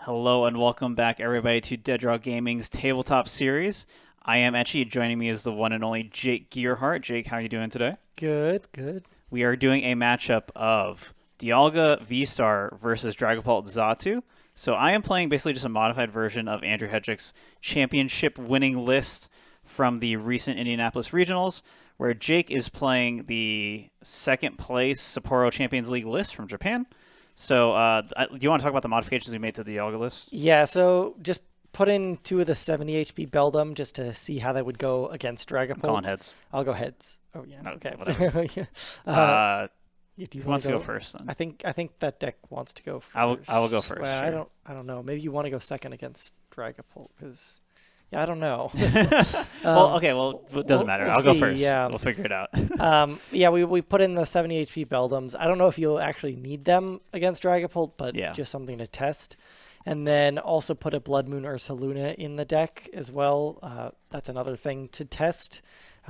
Hello and welcome back, everybody, to Dead Draw Gaming's Tabletop series. I am Etchy. Joining me is the one and only Jake Gearhart. Jake, how are you doing today? Good, good. We are doing a matchup of Dialga VSTAR versus Dragapult Xatu. So I am playing basically just a modified version of Andrew Hedrick's championship winning list from the recent Indianapolis Regionals, where Jake is playing the second place Sapporo Champions League list from Japan. So do you want to talk about the modifications we made to the Dialga list? Yeah, so just put in 2 of the 70 HP Beldum just to see how that would go against Dragapult. I'm calling heads. I'll go heads. Oh, yeah. No, okay. whatever. Yeah. Who wants to go first then? I think that deck wants to go first. I will go first. Well, sure. I don't know. Maybe you want to go second against Dragapult because I don't know. It doesn't matter. I'll go see, first. yeah. We'll figure it out. We put in the 70 HP Beldums. I don't know if you'll actually need them against Dragapult, but just something to test. And then also put a Blood Moon Ursaluna in the deck as well. That's another thing to test.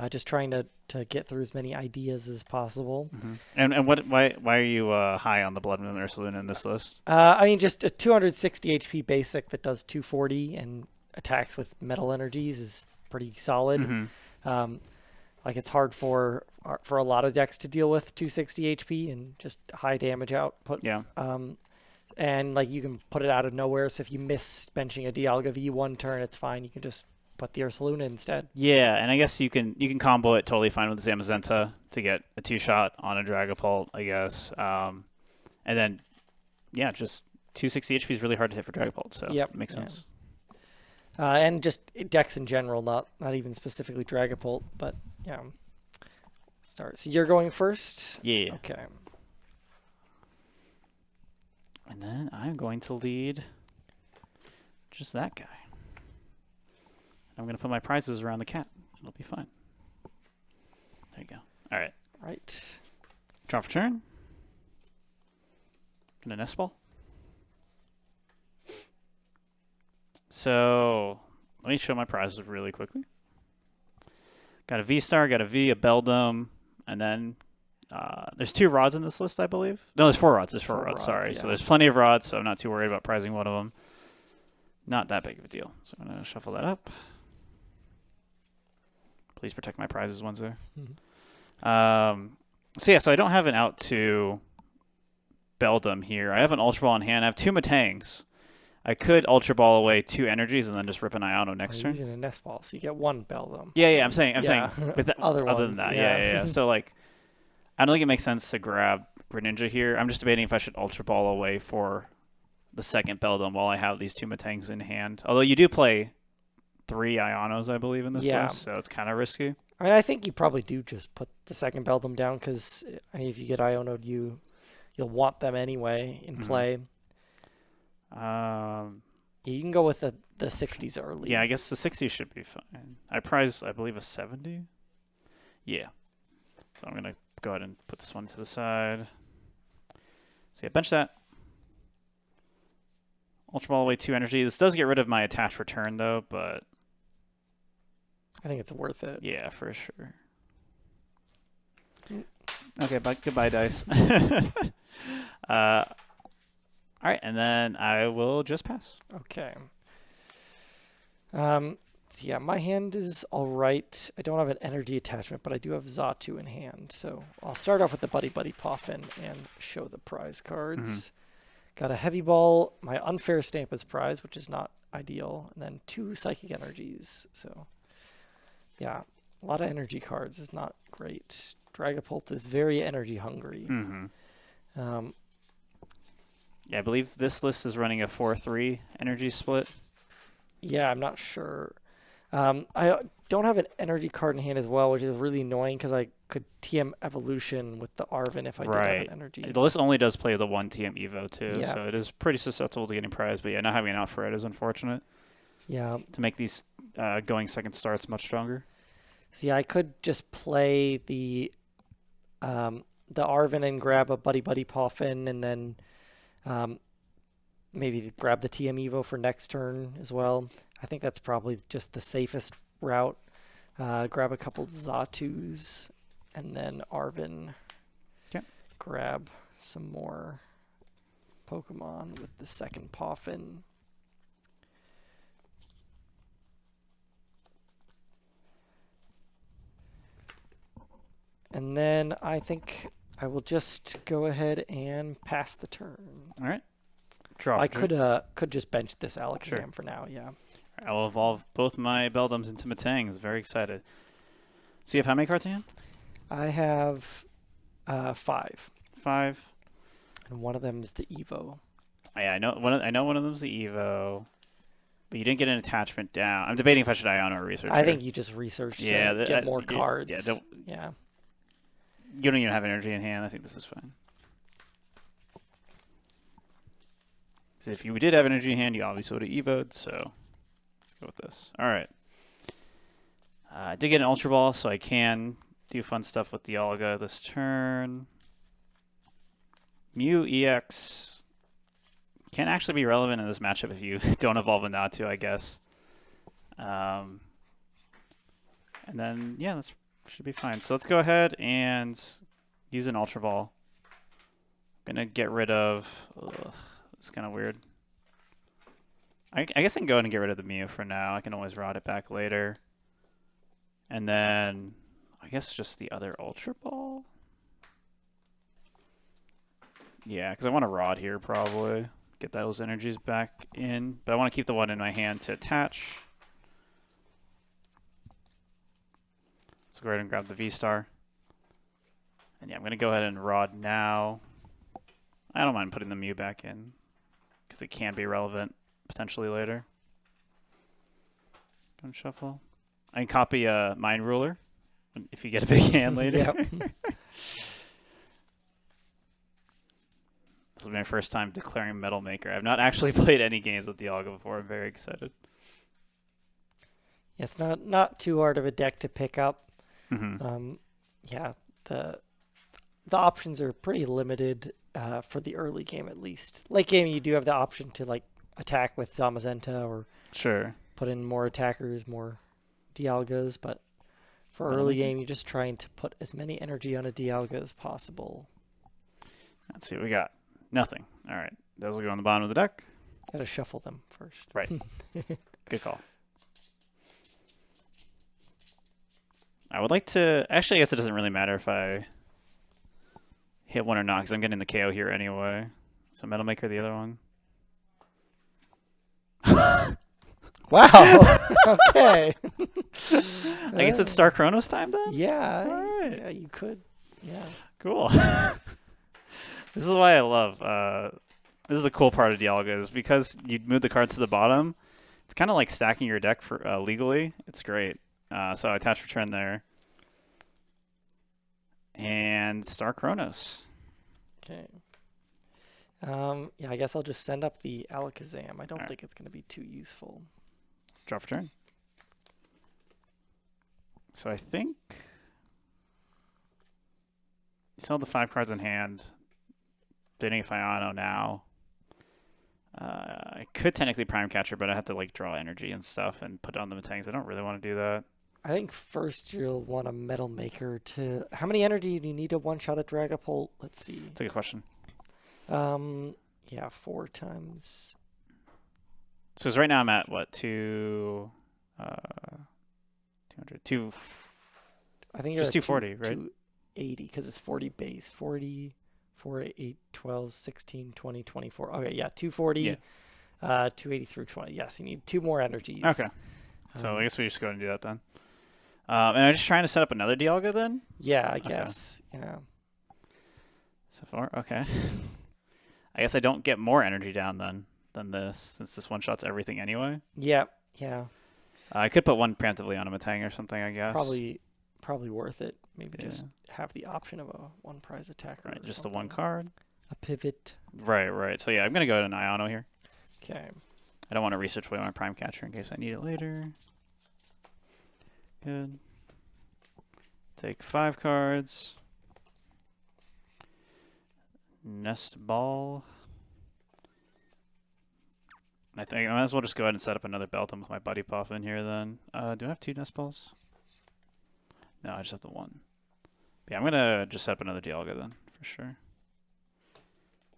Just trying to get through as many ideas as possible. Mm-hmm. And why are you high on the Blood Moon Ursaluna in this list? Just a 260 HP basic that does 240 and attacks with metal energies is pretty solid. Mm-hmm. It's hard for a lot of decks to deal with 260 HP and just high damage output. Yeah. And you can put it out of nowhere. So if you miss benching a Dialga V one turn, it's fine. You can just put the Ursaluna instead. Yeah, and I guess you can combo it totally fine with Zamazenta to get a 2-shot on a Dragapult, I guess. And then, just 260 HP is really hard to hit for Dragapult, so it makes sense. And just decks in general, not even specifically Dragapult, but start. So you're going first? Yeah. Okay. And then I'm going to lead just that guy. I'm going to put my prizes around the cat. It'll be fine. There you go. All right. Right. Draw for turn. And a nest ball. So let me show my prizes really quickly. Got a VSTAR, got a V, a Beldum, and then there's 2 rods in this list, I believe. No, there's 4 rods. There's 4 rods, sorry. Yeah. So there's plenty of rods, so I'm not too worried about prizing one of them. Not that big of a deal. So I'm going to shuffle that up. Please protect my prizes once there. Mm-hmm. So I don't have an out to Beldum here. I have an Ultra Ball in hand. I have 2 Matangs. I could Ultra Ball away 2 energies and then just rip an Iono next turn. Using a nest ball, so you get 1 Beldum. Yeah, I'm saying with other than that, yeah. So I don't think it makes sense to grab Greninja here. I'm just debating if I should Ultra Ball away for the second Beldum while I have these 2 Matangs in hand. Although you do play 3 Ionos, I believe, in this list, so it's kind of risky. I think you probably do just put the second Beldum down because if you get Iono'd, you'll want them anyway in play. You can go with the 60s early. Yeah, I guess the 60s should be fine. I believe, a 70. Yeah. So I'm going to go ahead and put this one to the side. So bench that. Ultra Ball away 2 energy. This does get rid of my attached return, though, but I think it's worth it. Yeah, for sure. Okay, goodbye, dice. All right, and then I will just pass. Okay. My hand is all right. I don't have an energy attachment, but I do have Xatu in hand. So I'll start off with the Buddy Buddy Poffin and show the prize cards. Got a Heavy Ball, my Unfair Stamp as prize, which is not ideal, and then 2 Psychic Energies. So, a lot of energy cards is not great. Dragapult is very energy hungry. I believe this list is running a 4-3 energy split. Yeah, I'm not sure. I don't have an energy card in hand as well, which is really annoying because I could TM Evolution with the Arven if I did have an energy. The list only does play the 1 TM Evo too, so it is pretty susceptible to getting prized. But not having an out for it is unfortunate. Yeah. To make these going second starts much stronger. So I could just play the Arven and grab a Buddy Buddy Poffin and then maybe grab the TM Evo for next turn as well. I think that's probably just the safest route. Grab a couple Xatus and then Arven. Okay. Grab some more Pokemon with the second Poffin. And then I think I will just go ahead and pass the turn. All right. Draw. I could just bench this Alakazam for now, yeah. I will evolve both my Beldums into Matangs. Very excited. So you have how many cards in hand? I have 5. 5. And one of them is the Evo. Oh, yeah, I know one of them is the Evo. But you didn't get an attachment down. I'm debating if I should Iono or research. I think you just researched to get more cards. Yeah, you don't even have energy in hand. I think this is fine. So if you did have energy in hand, you obviously would have Evo'd, so let's go with this. All right. I did get an Ultra Ball, so I can do fun stuff with Dialga this turn. Mew EX can actually be relevant in this matchup if you don't evolve a Xatu, I guess. And then, yeah, that should be fine. So let's go ahead and use an Ultra Ball. I'm going to get rid of... it's kind of weird. I guess I can go ahead and get rid of the Mew for now. I can always rot it back later. And then, I guess just the other Ultra Ball? Yeah, because I want to Rod here, probably. Get those energies back in. But I want to keep the one in my hand to attach. So go ahead and grab the VSTAR. And yeah, I'm going to go ahead and Rod now. I don't mind putting the Mew back in, because it can be relevant potentially later. Go and shuffle. I can copy a Mind Ruler if you get a big hand later. Yep. This will be my first time declaring Metal Maker. I've not actually played any games with Dialga before. I'm very excited. Yeah, it's not too hard of a deck to pick up. Mm-hmm. Yeah, the options are pretty limited for the early game at least. Late game, you do have the option to like attack with Zamazenta or put in more attackers, more Dialgas, but for early game, you're just trying to put as many energy on a Dialga as possible. Let's see what we got. Nothing. All right. Those will go on the bottom of the deck. Got to shuffle them first. Right. Good call. I would like to... Actually, I guess it doesn't really matter if I hit one or not, because I'm getting the KO here anyway. So Metal Maker, the other one. Wow. Okay. I guess it's Star Chronos time then? Yeah. All right. Yeah, you could. Yeah. Cool. This is why I love... this is the cool part of Dialga, is because you move the cards to the bottom. It's kind of like stacking your deck for legally. It's great. So I attach return there. And Star Chronos. Okay. Yeah, I guess I'll just send up the Alakazam. I don't think it's going to be too useful. Draw for turn. So I think you still have the 5 cards in hand. Bidding if I Iono now. I could technically Prime Catcher, but I have to like draw energy and stuff and put on the Matangs. I don't really want to do that. I think first you'll want a Metal Maker to... How many energy do you need to one-shot a Dragapult? Let's see. That's a good question. Yeah, 4 times... So right now I'm at, what, 200... I think you're just at 240, right? 280, because it's 40 base. 40, 4, 8, 12, 16, 20, 24. Okay, yeah, 240, yeah. 280 through 20. Yes, you need 2 more energies. Okay. So I guess we just go ahead and do that then. And I'm just trying to set up another Dialga then? Yeah, I guess. Yeah. So far, okay. I guess I don't get more energy down then than this, since this one-shots everything anyway. Yeah, yeah. I could put one preemptively on a Matang or something, I guess. Probably worth it. Maybe just have the option of a one prize attacker. Right, just the one card. A pivot. Right. So yeah, I'm going to go to an Iono here. Okay. I don't want to research away my Prime Catcher in case I need it later. Good. Take 5 cards. Nest Ball. I think I might as well just go ahead and set up another Beltum with my Buddy Puff in here then. Do I have 2 Nest Balls? No, I just have the 1. Yeah, I'm going to just set up another Dialga then, for sure.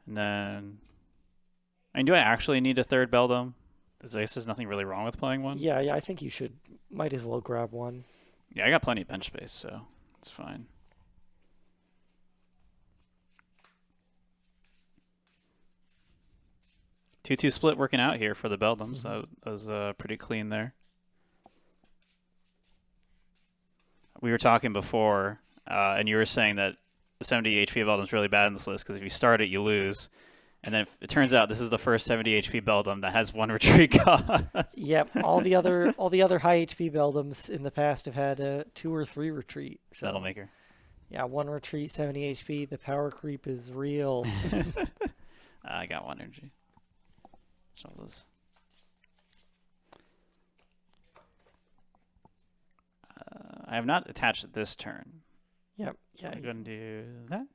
And then... I mean, do I actually need a 3rd Beldum? I guess there's nothing really wrong with playing one. Yeah, I think you should. Might as well grab one. Yeah, I got plenty of bench space, so it's fine. 2-2 split working out here for the Beldams. That was pretty clean there. We were talking before, and you were saying that the 70 HP Beldam's really bad in this list because if you start it, you lose. And then it turns out this is the first 70 HP Beldam that has 1 retreat cost. Yep, all the other high HP Beldams in the past have had 2 or 3 retreat. So, Metal Maker. Yeah, 1 retreat, 70 HP. The power creep is real. I got 1 energy. So this. I have not attached it this turn. Yep. So Yeah. I'm going to do that.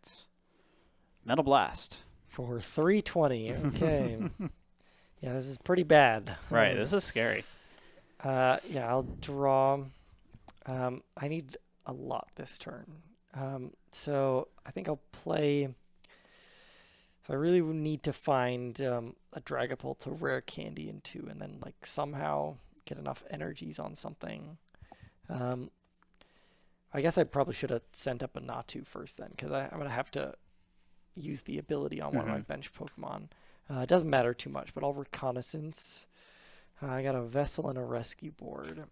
Metal Blast. For 320. Okay. Yeah, this is pretty bad. Right, this is scary. Yeah, I'll draw. I need a lot this turn. So I think I'll play. So I really need to find a Dragapult to rare candy into, and then like somehow get enough energies on something. I guess I probably should have sent up a Xatu first then, because I'm gonna have to use the ability on one of my bench Pokemon. It doesn't matter too much, but I'll Reconnaissance. I got a Vessel and a Rescue board.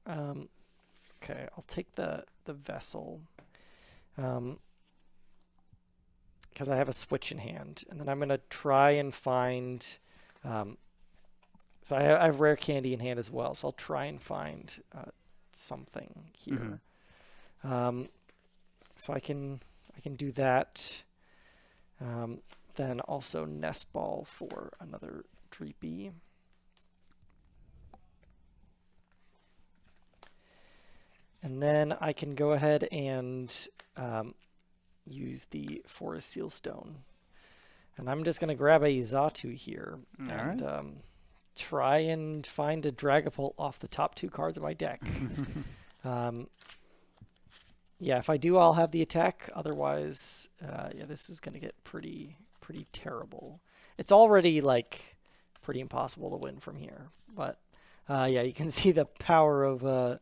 Okay, I'll take the Vessel. Because I have a switch in hand. And then I'm going to try and find... so I have rare candy in hand as well, so I'll try and find something here. So I can do that. Then also Nest Ball for another Dreepy. And then I can go ahead and use the Forest Seal Stone. And I'm just going to grab a Xatu here and try and find a Dragapult off the top 2 cards of my deck. Yeah, if I do, I'll have the attack. Otherwise, yeah, this is going to get pretty terrible. It's already like pretty impossible to win from here. But yeah, you can see the power of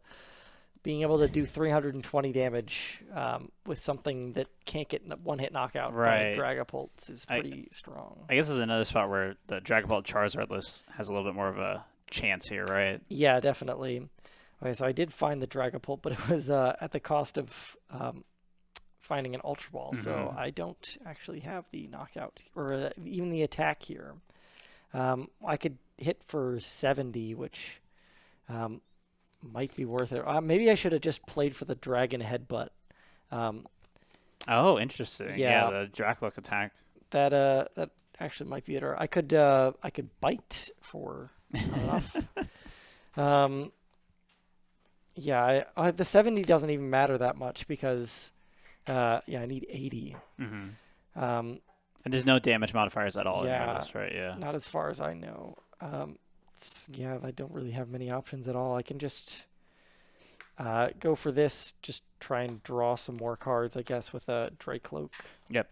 being able to do 320 damage with something that can't get 1-hit knockout by Dragapults is pretty strong. I guess this is another spot where the Dragapult Charizard list has a little bit more of a chance here, right? Yeah, definitely. Okay, so I did find the Dragapult, but it was at the cost of finding an Ultra Ball, so I don't actually have the knockout or even the attack here. I could hit for 70, which might be worth it. Maybe I should have just played for the Dragon Headbutt. Oh, interesting. Yeah, the Dracloak attack. That actually might be it. Or I could bite for enough. Yeah, the 70 doesn't even matter that much because yeah, I need 80. And there's no damage modifiers at all in your list, right? Yeah. Not as far as I know. Yeah, I don't really have many options at all. I can just go for this, just try and draw some more cards, I guess, with a Dracloak. Yep.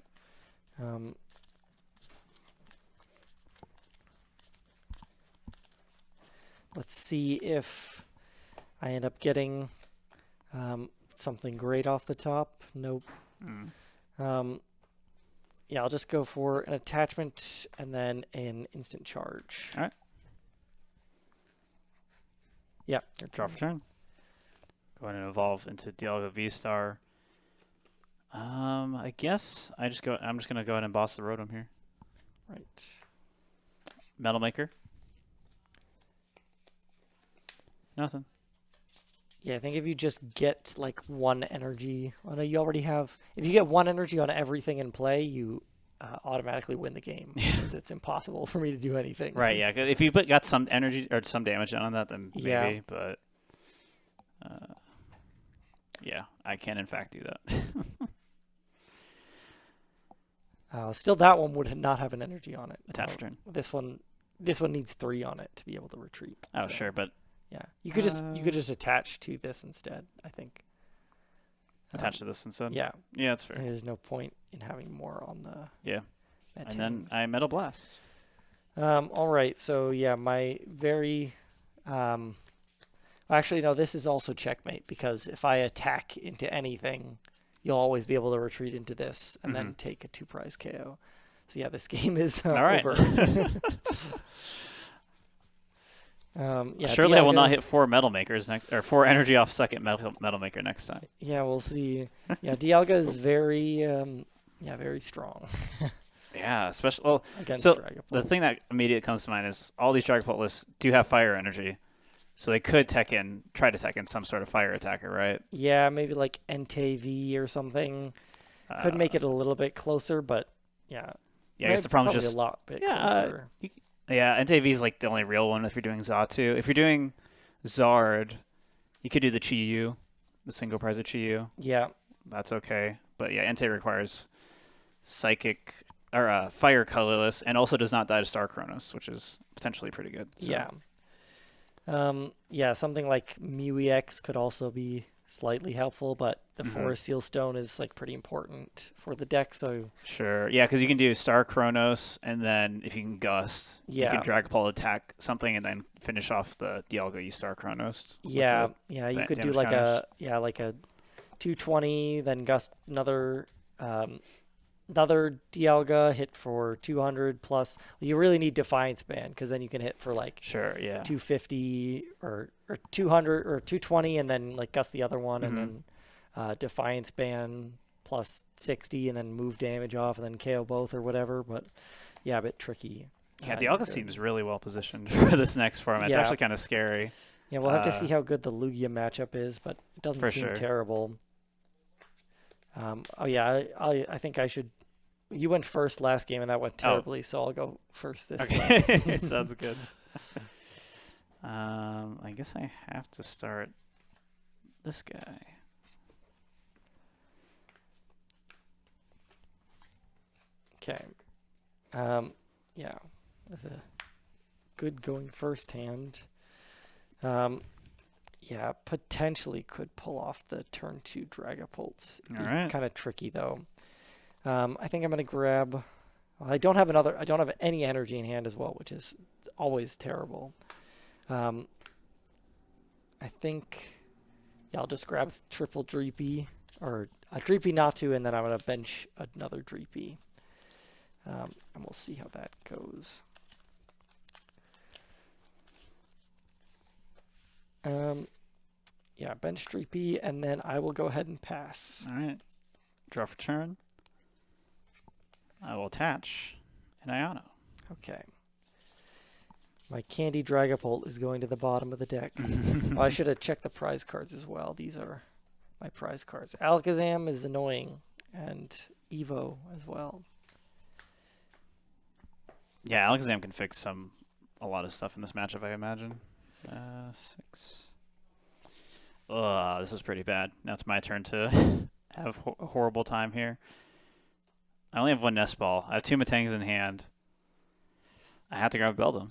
Let's see if I end up getting something great off the top. Nope. Yeah, I'll just go for an attachment and then an instant charge. All right. Yeah. Draw for turn. Go ahead and evolve into Dialga VSTAR. I guess I'm just gonna go ahead and boss the Rotom here. Right. Metal Maker. Nothing. Yeah, I think if you just get like 1 energy, I know you already have. If you get 1 energy on everything in play, you automatically win the game because it's impossible for me to do anything. Right. Yeah. 'Cause if you got some energy or some damage on that, then maybe. Yeah. But yeah, I can in fact do that. Still, that one would not have an energy on it. Attach turn. This one needs 3 on it to be able to retreat. Oh, so, sure, but yeah, you could just attach to this instead. I think. Attach to this instead. Yeah. Yeah, that's fair. There's no point in having more on the. Yeah. And then I Metal Blast. All right. So yeah, my very. Actually, no. This is also checkmate because if I attack into anything, you'll always be able to retreat into this and then take a 2-prize KO. So yeah, this game is All right. over. Yeah, Surely I will Dialga- not hit 4 Metal Makers next, or 4 energy off second Metal Maker next time. Yeah, we'll see. Yeah, Dialga is very, very strong Yeah, especially well. against So Dragapult. the thing that immediately comes to mind is all these Dragapult lists do have fire energy, so they could try to tech in some sort of fire attacker, right? Yeah, maybe like Entei V or something. Could make it a little bit closer, but yeah. Yeah, I guess the problem is Probably just a lot bit yeah, closer. yeah. NTV is like the only real one if you're doing Xatu. If you're doing Zard, you could do the Chi-Yu, the single prize of Chi-Yu. Yeah. That's okay. But yeah, Entei requires psychic or fire colorless, and also does not die to Star Chronos, which is potentially pretty good. So. Yeah. Yeah, something like Mew EX could also be slightly helpful, but the Forest Seal Stone is like pretty important for the deck. So sure, yeah, because you can do Star Chronos, and then if you can Gust, you can Dragapult attack something, and then finish off the Dialga you Star Chronos. Yeah, you could do like counters. a 220, then Gust another Dialga hit for 200 plus. You really need Defiance Band because then you can hit for like sure, yeah, 250 or 200 or 220, and then like Gust the other one, and then Defiance Band plus 60, and then move damage off, and then KO both or whatever. But yeah, a bit tricky. Yeah, Dialga seems really well positioned for this next format. It's actually kind of scary. Yeah, we'll have to see how good the Lugia matchup is, but it doesn't seem terrible. Oh yeah, I think I should. You went first last game, and that went terribly, so I'll go first this time. Sounds good. I guess I have to start this guy. Okay. Yeah, that's a good going first hand. Yeah, potentially could pull off the turn 2 Dragapult. All right. Kind of tricky though. I think I'm gonna grab. Well, I don't have any energy in hand as well, which is always terrible. I think. Yeah, I'll just grab triple Dreepy or a Dreepy Natu, and then I'm gonna bench another Dreepy. And we'll see how that goes. Yeah, bench Dreepy, and then I will go ahead and pass. All right. Draw for turn. I will attach an Iono. Okay. My Candy Dragapult is going to the bottom of the deck. I should have checked the prize cards as well. These are my prize cards. Alakazam is annoying, and Evo as well. Yeah, Alakazam can fix a lot of stuff in this matchup, I imagine. 6. This is pretty bad. Now it's my turn to have a horrible time here. I only have one Nest Ball. I have 2 Matangs in hand. I have to grab Beldum.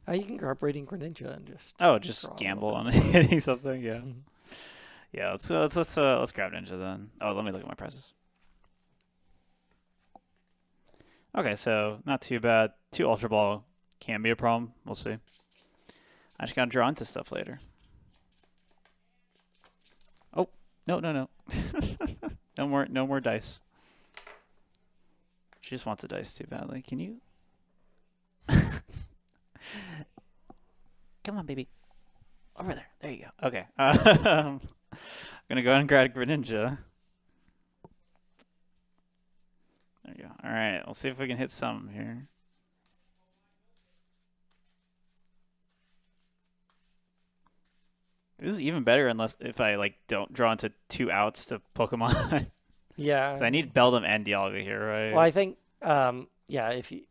You can grab Radiant Greninja and just gamble on hitting something. Yeah, yeah. Let's grab Ninja then. Oh, let me look at my prices. Okay, so not too bad. 2 Ultra Ball can be a problem. We'll see. I just gotta draw into stuff later. Oh, no. No more dice. She just wants a dice too badly. Can you? Come on, baby. Over there. There you go. Okay. I'm gonna go ahead and grab Greninja. There you go. All right. We'll see if we can hit some here. This is even better if I don't draw into 2 outs to Pokemon. Yeah. So I need Beldum and Dialga here, right? Well, I think if you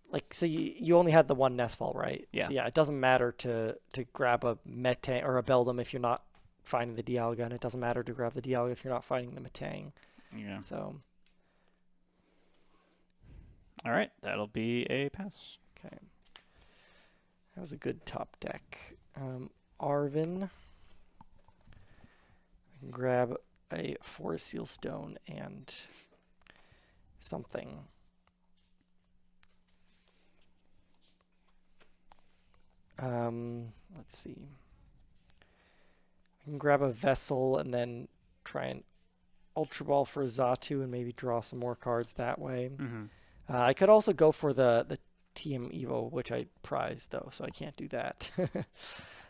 you only had the one Nest Ball, right? Yeah. So yeah, it doesn't matter to grab a Metang or a Beldum if you're not finding the Dialga, and it doesn't matter to grab the Dialga if you're not finding the Metang. Yeah. So. All right, that'll be a pass. Okay. That was a good top deck. Arvin. I can grab a Forest Seal Stone and something. Let's see. I can grab a Vessel and then try and Ultra Ball for Xatu and maybe draw some more cards that way. I could also go for the TM Evo, which I prize though, so I can't do that.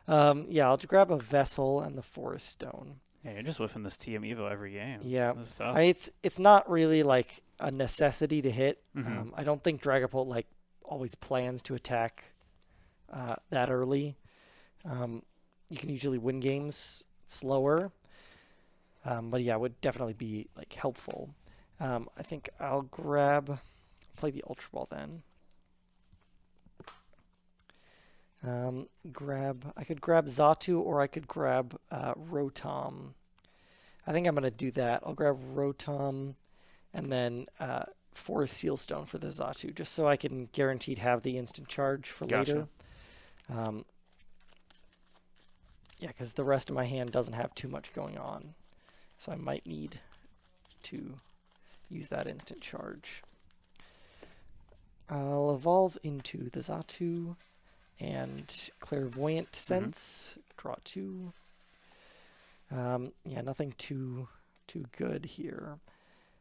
Yeah, I'll grab a Vessel and the Forest Stone. Yeah, you're just whiffing this TM Evo every game. Yeah, This is tough. it's not really like a necessity to hit. Mhm. I don't think Dragapult like always plans to attack that early. You can usually win games slower, but yeah, it would definitely be like helpful. I think I'll play the Ultra Ball then. I could grab Xatu or I could grab Rotom. I think I'm going to do that. I'll grab Rotom and then Forest Seal Stone for the Xatu, just so I can guaranteed have the instant charge for later. Yeah, because the rest of my hand doesn't have too much going on. So I might need to use that instant charge. I'll evolve into the Xatu and Clairvoyant Sense. Draw 2. Yeah, nothing too good here.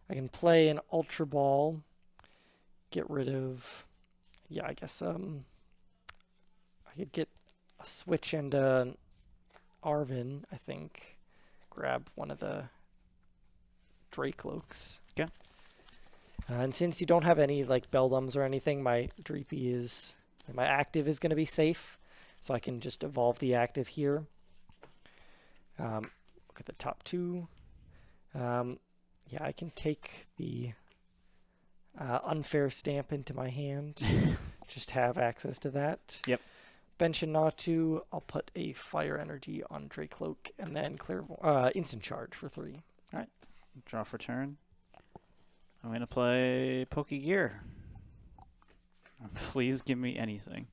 I can play an Ultra Ball. Get rid of... Yeah, I guess I could get a Switch and an Arvin, I think. Grab one of the Dracloaks. Okay. And since you don't have any like Beldums or anything, my active is going to be safe, so I can just evolve the active here. Look at the top 2. Yeah, I can take the Unfair Stamp into my hand. Just have access to that. Yep. Bench and Natu, I'll put a Fire Energy on Dracloak, and then Instant Charge for 3. All right. Draw for turn. I'm going to play Pokegear. Please give me anything.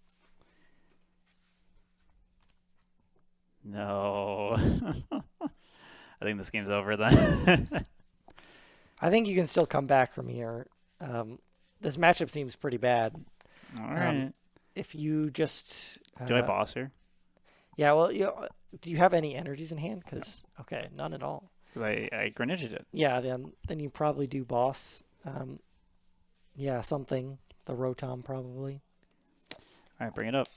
No. I think this game's over then. I think you can still come back from here. This matchup seems pretty bad. All right. If you just... Do I boss here? Yeah, well, do you have any energies in hand? Because okay, none at all. Because I Greninja'd it. Yeah, then you probably do boss. Yeah, something. The Rotom probably. All right, bring it up.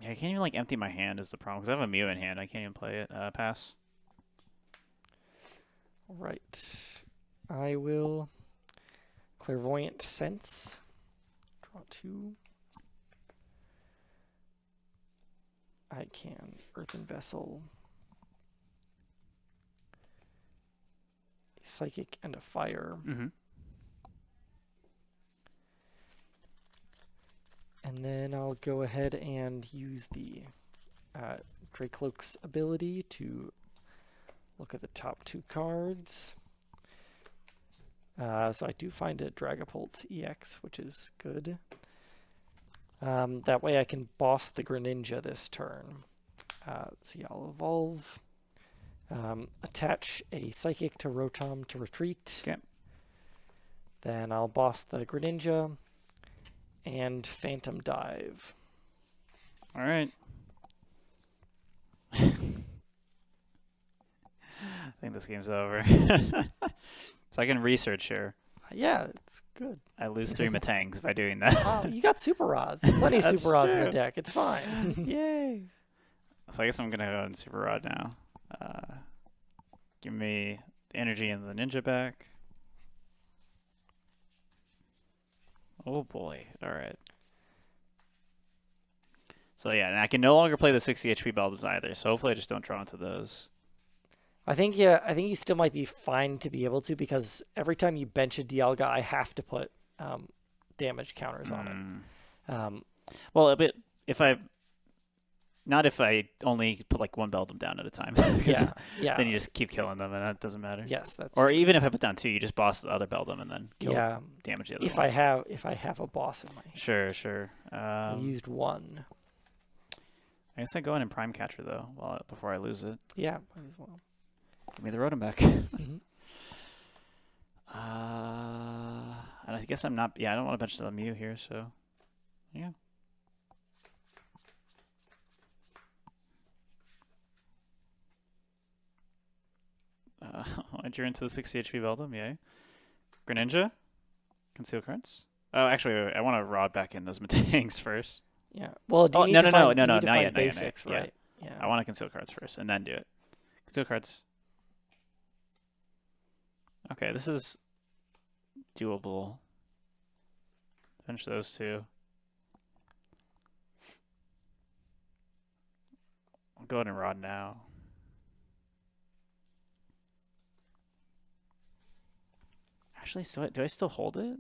Yeah, I can't even like empty my hand is the problem because I have a Mew in hand. I can't even play it. Pass. All right. I will Clairvoyant Sense. Draw 2. I can Earthen Vessel. A Psychic and a Fire. Mm-hmm. And then I'll go ahead and use the Dracloak's ability to look at the top 2 cards. So I do find a Dragapult EX, which is good. That way I can boss the Greninja this turn. So yeah, I'll evolve. Attach a Psychic to Rotom to retreat. Okay. Then I'll boss the Greninja and Phantom Dive. All right. I think this game's over. So I can research here. Yeah, it's good. I lose 3 Matangs by doing that. Oh, you got Super Rods. Plenty of That's Super Rods in true. the deck. It's fine. Yay. So I guess I'm going to go in Super Rod now. Give me the energy and the ninja back. Oh boy. All right. So yeah, and I can no longer play the 60 HP Beldums either. So hopefully I just don't draw into those. I think you still might be fine to be able to, because every time you bench a Dialga, I have to put damage counters on it. Well, a bit if I only put like 1 Beldum down at a time. Yeah. Then you just keep killing them, and that doesn't matter. Yes, that's or true. even if I put down 2, you just boss the other Beldum and then kill damage the other if one. I have a boss in my hand. Sure. I used 1. I guess I go in and Prime Catcher though, before I lose it. Yeah, might as well. Give me the Rotom back. Mm-hmm. And I guess I'm not. Yeah, I don't want to bench the Mew here, so yeah. Enter into the 60 HP Beldum, yay. Greninja. Conceal cards. Oh, actually, wait, I want to rod back in those Matangs first. Yeah. Well, do you need no, to no, find, no, you no, need to not find yet, not yet, not yet. basics, Yeah. right? Yeah. I want to conceal cards first and then do it. Conceal cards. Okay, this is doable. Finish those two. I'll go ahead and rod now. Actually, so do I still hold it?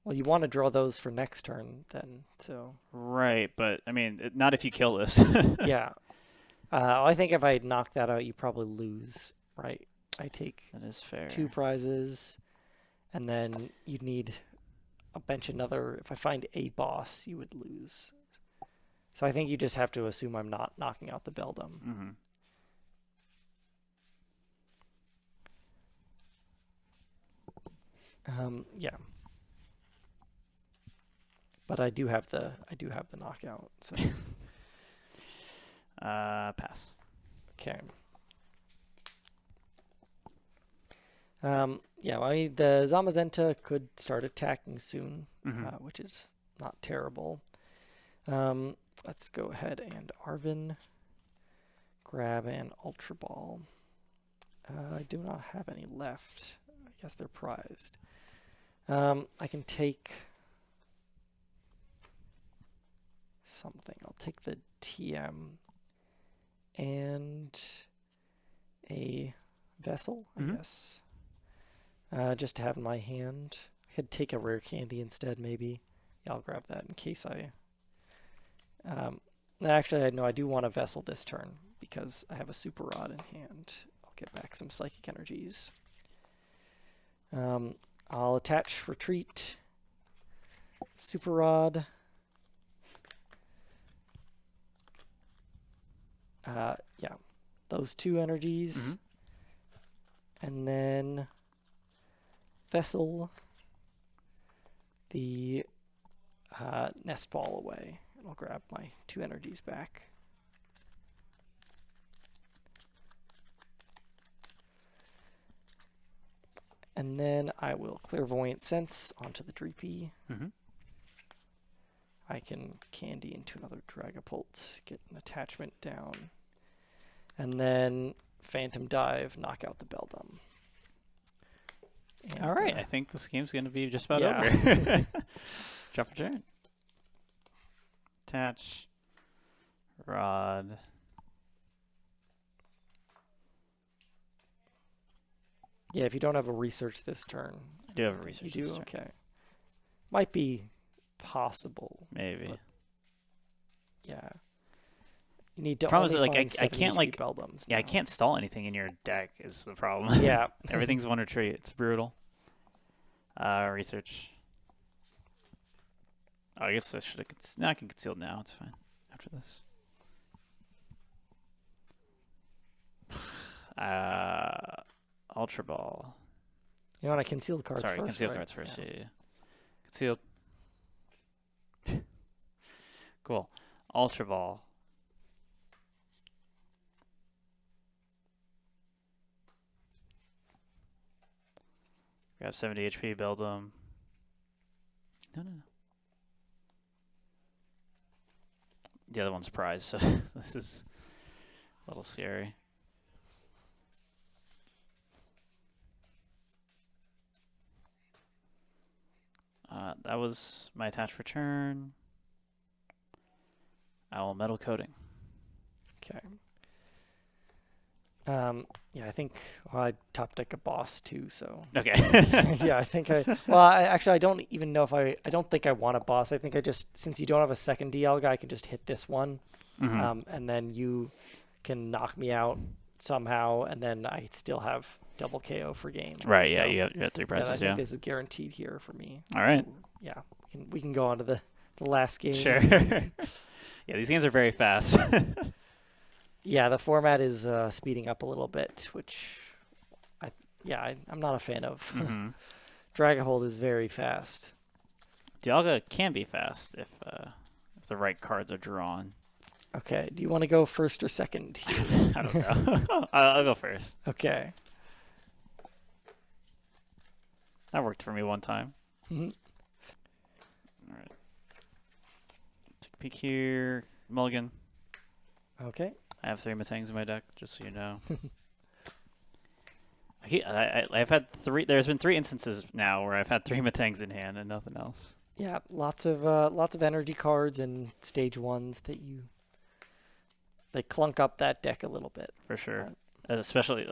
Well, you want to draw those for next turn then, so. Right, but I mean, not if you kill this. Yeah. I think if I knock that out, you probably lose, right? I take That is fair. 2 prizes, and then you'd need a bench another. If I find a boss, you would lose. So I think you just have to assume I'm not knocking out the Beldum. Mm-hmm. Yeah. But I do have the knockout. So Pass. okay. Yeah, well, I mean, the Zamazenta could start attacking soon, which is not terrible. Let's go ahead and Arvin grab an Ultra Ball. I do not have any left. I guess they're prized. I can take something. I'll take the TM and a Vessel, I guess. Just to have in my hand. I could take a rare candy instead, maybe. Yeah, I'll grab that in case I... actually, no, I do want a Vessel this turn because I have a Super Rod in hand. I'll get back some Psychic Energies. I'll attach Retreat, Super Rod. Yeah, those 2 energies. And then Vessel the Nest Ball away. And I'll grab my 2 energies back. And then I will Clairvoyant Sense onto the Dreepy. I can Candy into another Dragapult, get an attachment down. And then Phantom Dive, knock out the Beldum. All right, I think this game's going to be just about yeah. over. Drop a turn. Attach. Rod. Yeah, if you don't have a research this turn. I do have a research. You do? this turn. Okay. Might be possible. Maybe. Yeah. You need to Problem is, only like, find I 7 can't, HP like, Beldums Yeah, I now. can't stall anything in your deck is the problem. Yeah. Everything's one retreat. It's brutal. Research. Oh, I guess I should have... No, I can conceal now. It's fine. After this. Ultra Ball. You want to conceal the cards Sorry, first, conceal right? cards first. Yeah. Concealed. Cool. Ultra Ball. Grab 70 HP, Beldum. No. The other one's prize, so this is a little scary. That was my attach return. Owl Metal Coating. Okay. Yeah, I think I top deck a boss too, so. Okay. Yeah, I think I don't even know if I don't think I want a boss. I think I just, since you don't have a second Dialga, I can just hit this one. And then you can knock me out somehow, and then I still have double KO for game. Right, so, yeah, you got 3 prizes, I think this is guaranteed here for me. All right. So, yeah, we can go on to the last game. Sure. Yeah, these games are very fast. Yeah, the format is speeding up a little bit, which I'm not a fan of. Dragapult is very fast. Dialga can be fast if the right cards are drawn. Okay. Do you want to go first or second here? I don't know. I'll go first. Okay. That worked for me one time. Mhm. All right. Take a peek here. Mulligan. Okay. I have 3 Matangs in my deck, just so you know. I've had 3. There's been 3 instances now where I've had 3 Matangs in hand and nothing else. Yeah, lots of energy cards and stage 1s that they clunk up that deck a little bit. For sure. Especially,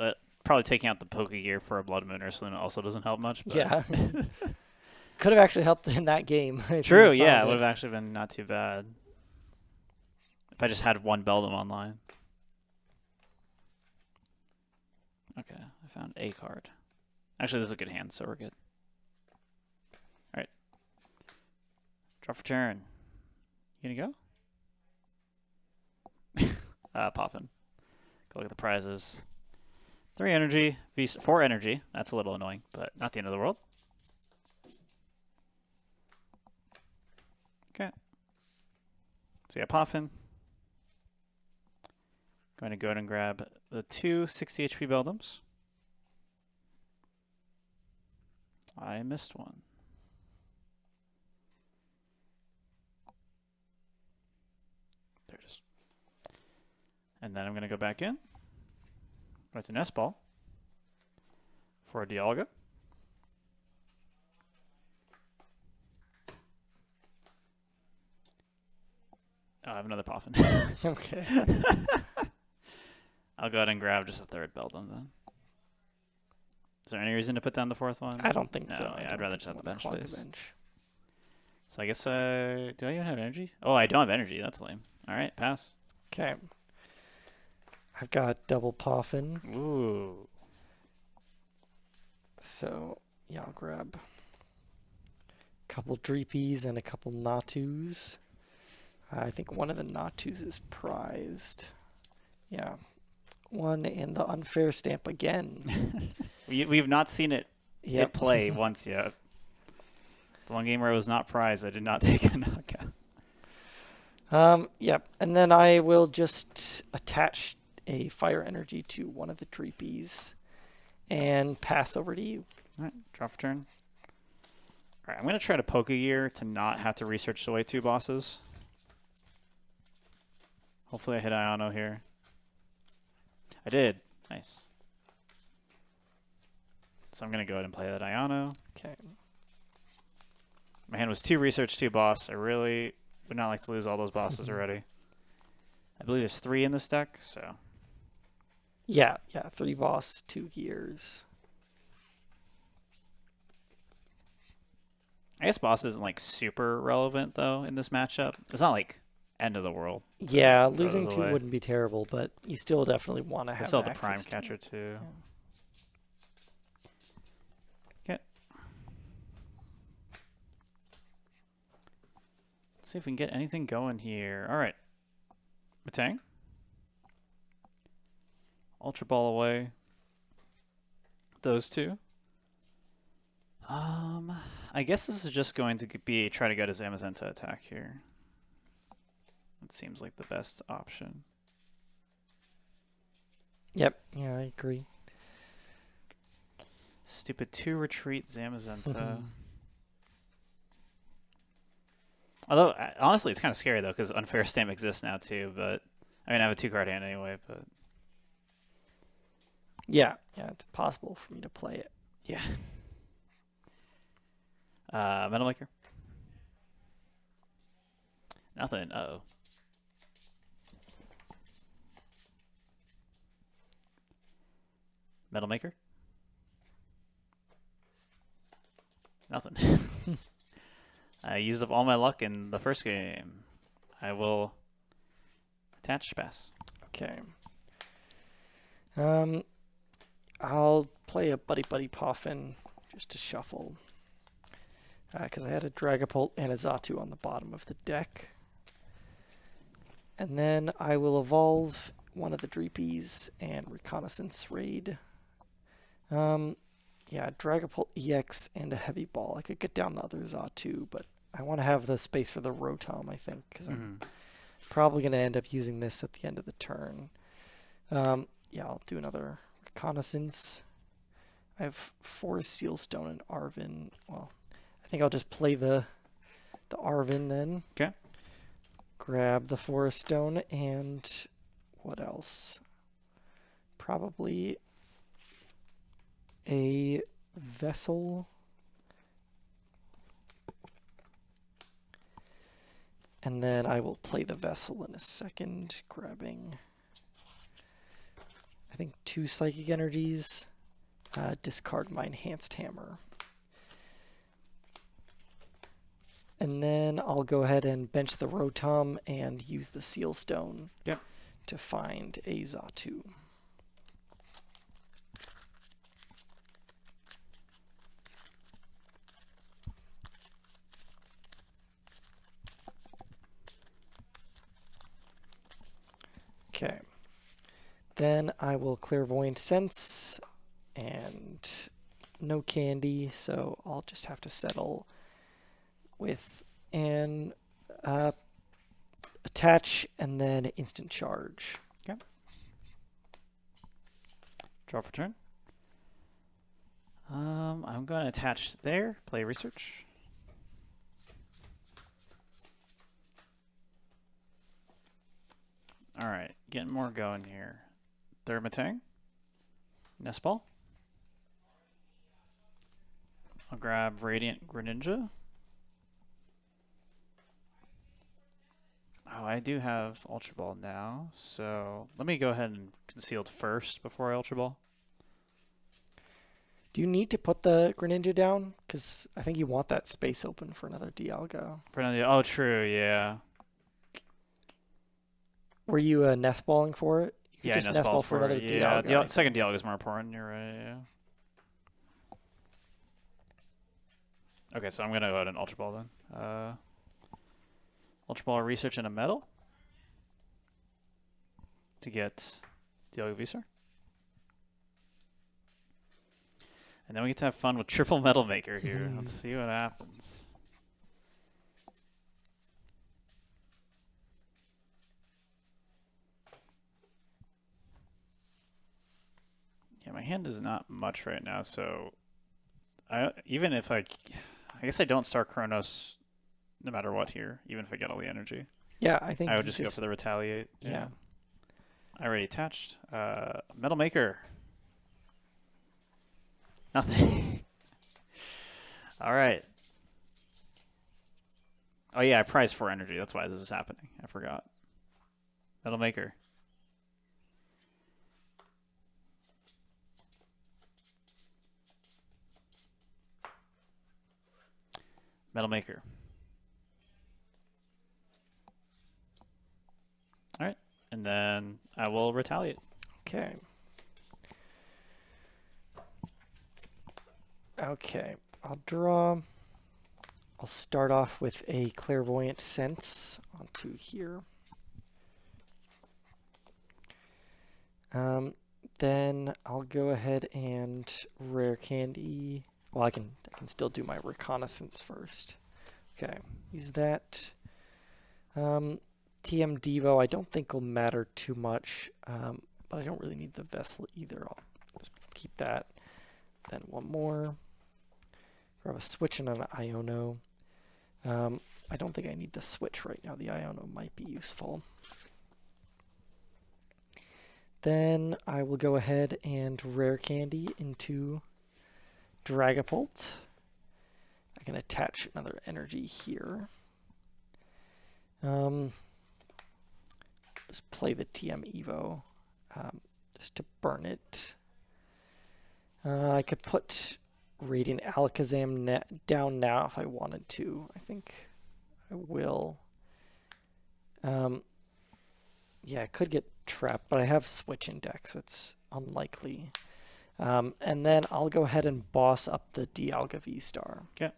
probably taking out the Pokegear for a Blood Moon Ursaluna also doesn't help much. But Yeah. Could have actually helped in that game. True, yeah. It would have actually been not too bad. If I just had one Beldum online. Okay, I found a card. Actually, this is a good hand, so we're good. Alright. Draw for turn. You gonna go? Poppin'. Go look at the prizes. 3 energy, 4 energy. That's a little annoying, but not the end of the world. Okay. So yeah, Poffin. Going to go ahead and grab the 2 60 HP Beldums. I missed one. There it is. And then I'm going to go back in. Go to Nest Ball for a Dialga. Oh, I have another Poffin. Okay. I'll go ahead and grab just a 3rd Beldum then. Is there any reason to put down the 4th one? I don't think No, so. Yeah, I'd rather just have the bench, clog please. the bench. So I guess, do I even have energy? Oh, I don't have energy. That's lame. All right, pass. Okay. I've got double Poffin. Ooh. So, yeah, I'll grab a couple Dreepies and a couple Natus. I think one of the Natus is prized. Yeah. One in the unfair stamp again. We've not seen it Yep. play once yet. The one game where it was not prized, I did not take a knockout. Yep. And then I will just attach a fire energy to one of the Dreepies and pass over to you. All right, draw for turn. All right, I'm going to try to Pokegear to not have to research away 2 bosses. Hopefully I hit Iono here. I did. Nice. So I'm going to go ahead and play that Iono. Okay. My hand was 2 research, 2 boss. I really would not like to lose all those bosses already. I believe there's 3 in this deck, so. Yeah, 3 boss, 2 gears. I guess boss isn't like super relevant though in this matchup. It's not like end of the world. Yeah, losing those 2 away. wouldn't be terrible, but you still definitely want to I have still have the access Prime to Catcher it. too. Yeah. Okay. Let's see if we can get anything going here. All right. Matang. Ultra Ball away. Those 2. I guess this is just going to be try to get his Zamazenta attack here. It seems like the best option. Yep. Yeah, I agree. Stupid 2 retreat Zamazenta. Although, honestly, it's kind of scary, though, because Unfair Stamp exists now, too. But I mean, I have a 2-card hand anyway, but. Yeah, it's possible for me to play it. Yeah. Metal Maker. Nothing. Uh-oh. Metal Maker. Nothing. I used up all my luck in the first game. I will attach pass. Okay. I'll play a Buddy Poffin just to shuffle. Because I had a Dragapult and a Xatu on the bottom of the deck. And then I will evolve one of the Dreepies and Reconnaissance Raid. Yeah, Dragapult EX and a Heavy Ball. I could get down the other Xatu, but I want to have the space for the Rotom, I think, because I'm probably going to end up using this at the end of the turn. Yeah, I'll do another reconnaissance. I have Forest Sealstone and Arvin. Well, I think I'll just play the Arvin then. Okay. Grab the Forest Stone and what else? Probably a Vessel. And then I will play the Vessel in a second, grabbing, I think, 2 Psychic Energies. Discard my Enhanced Hammer. And then I'll go ahead and bench the Rotom and use the Sealstone to find a Xatu. Okay. Then I will Clairvoyant Sense and no candy, so I'll just have to settle with an attach and then instant charge. Okay. Draw for turn. I'm going to attach there, play research. All right, getting more going here. Thermatang. Nest Ball. I'll grab Radiant Greninja. Oh, I do have Ultra Ball now, so let me go ahead and Concealed first before I Ultra Ball. Do you need to put the Greninja down? Because I think you want that space open for another Dialga. Oh, true, yeah. Were you nest balling for it? You could Yeah, just nest ball for another Dialga. Yeah, second Dialga is more important. You're right. Yeah. Okay, so I'm gonna go ahead and Ultra Ball then. Ultra Ball research in a metal to get Dialga VSTAR. And then we get to have fun with triple Metal Maker here. Let's see what happens. Yeah, my hand is not much right now, so even if I guess I don't start Chronos no matter what here, even if I get all the energy. Yeah, I think I would just go for the Retaliate. Yeah. I already attached. Metal Maker. Nothing. All right. Oh, yeah, I prized 4 energy. That's why this is happening. I forgot. Metal Maker. Metal Maker. All right. And then I will Retaliate. Okay. Okay. I'll draw. I'll start off with a Clairvoyant Sense onto here. Then I'll go ahead and Rare Candy. Well, I can still do my Reconnaissance first. Okay, use that. TM Devo I don't think will matter too much, but I don't really need the Vessel either. I'll just keep that. Then one more. Grab a Switch and an Iono. I don't think I need the Switch right now. The Iono might be useful. Then I will go ahead and Rare Candy into Dragapult. I can attach another energy here. Just play the TM Evo just to burn it. I could put Radiant Alakazam down now if I wanted to. I think I will. Yeah, I could get trapped, but I have Switch in deck, so it's unlikely. And then I'll go ahead and boss up the Dialga VSTAR. Okay.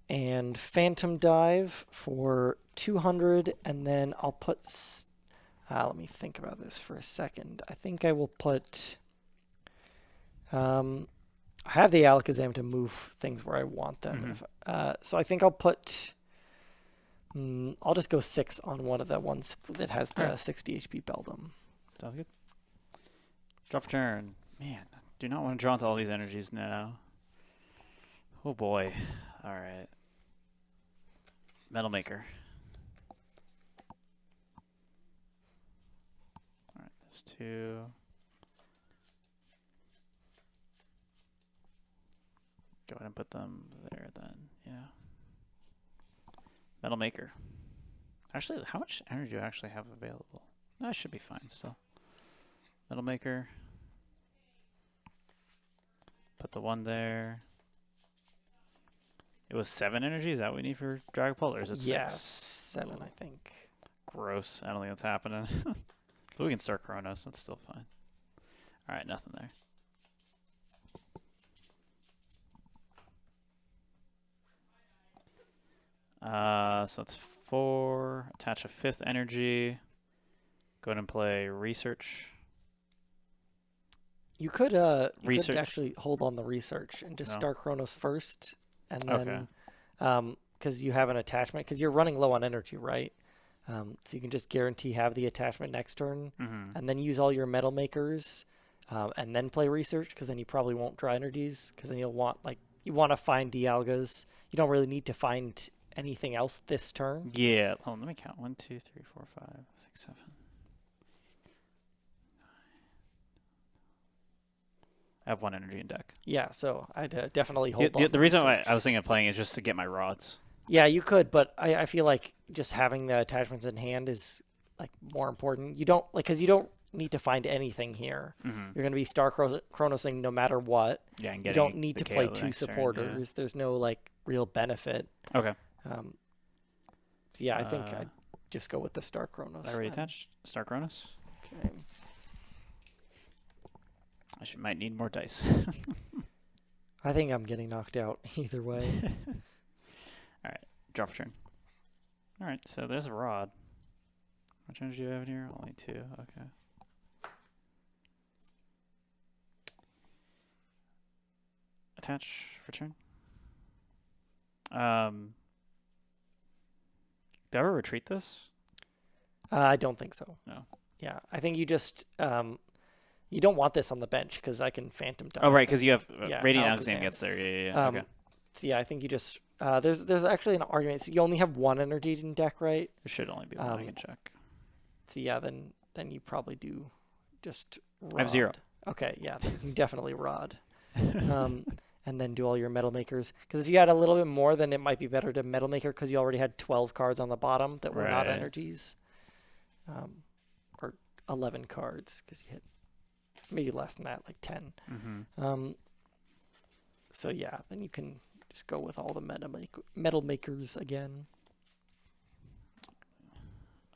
And Phantom Dive for 200, and then I'll put... let me think about this for a second. I think I will put... I have the Alakazam to move things where I want them. So I think I'll put I'll just go 6 on one of the ones that has the 60 HP Beldum. Sounds good. Draw for turn. Man, I do not want to draw into all these energies now. Oh boy. Alright. Metal Maker. Alright, there's 2. Go ahead and put them there then. Yeah. Metal Maker. Actually, how much energy do I actually have available? That should be fine still. Metal Maker. Put the 1 there. It was 7 energy? Is that what we need for Dragapult, or is it 6? Yeah, 7, I think. Gross. I don't think that's happening. But we can start Kronos. That's still fine. Alright, nothing there. So that's 4. Attach a 5th energy. Go ahead and play Research. You could actually hold on the research and just start Kronos first, and then because you have an attachment, because you're running low on energy, right? So you can just guarantee have the attachment next turn, and then use all your metal makers, and then play research, because then you probably won't draw energies, because then you'll want you want to find Dialgas. You don't really need to find anything else this turn. Yeah. Hold on, let me count. 1, 2, 3, 4, 5, 6, 7. I have 1 energy in deck. Yeah, so I'd definitely hold on. The reason why I was thinking of playing is just to get my rods. Yeah, you could, but I feel like just having the attachments in hand is more important. You don't because you don't need to find anything here. You're going to be Star Chronosing no matter what. Yeah, and you don't need to play 2 supporters. Turn, yeah. There's no real benefit. Okay. So yeah, I think I'd just go with the Star Chronos. I already attached Star Chronos. Okay. I might need more dice. I think I'm getting knocked out either way. All right, draw for turn. All right, so there's a rod. How much energy do you have in here? Only 2. Okay. Attach for turn. Do I ever retreat this? I don't think so. No. Yeah, I think you just you don't want this on the bench because I can Phantom Dome. Oh, right, because you have Radiant Alakazam gets there. Yeah. Okay. So yeah, I think you just there's actually an argument. So you only have 1 energy in deck, right? There should only be 1. I can check. So yeah, then you probably do just rod. I have 0. Okay, yeah, then you definitely rod. And then do all your metal makers. Because if you had a little bit more, then it might be better to metal maker because you already had 12 cards on the bottom that were not energies. Or 11 cards because you hit maybe less than that, 10. So yeah, then you can just go with all the metal makers again.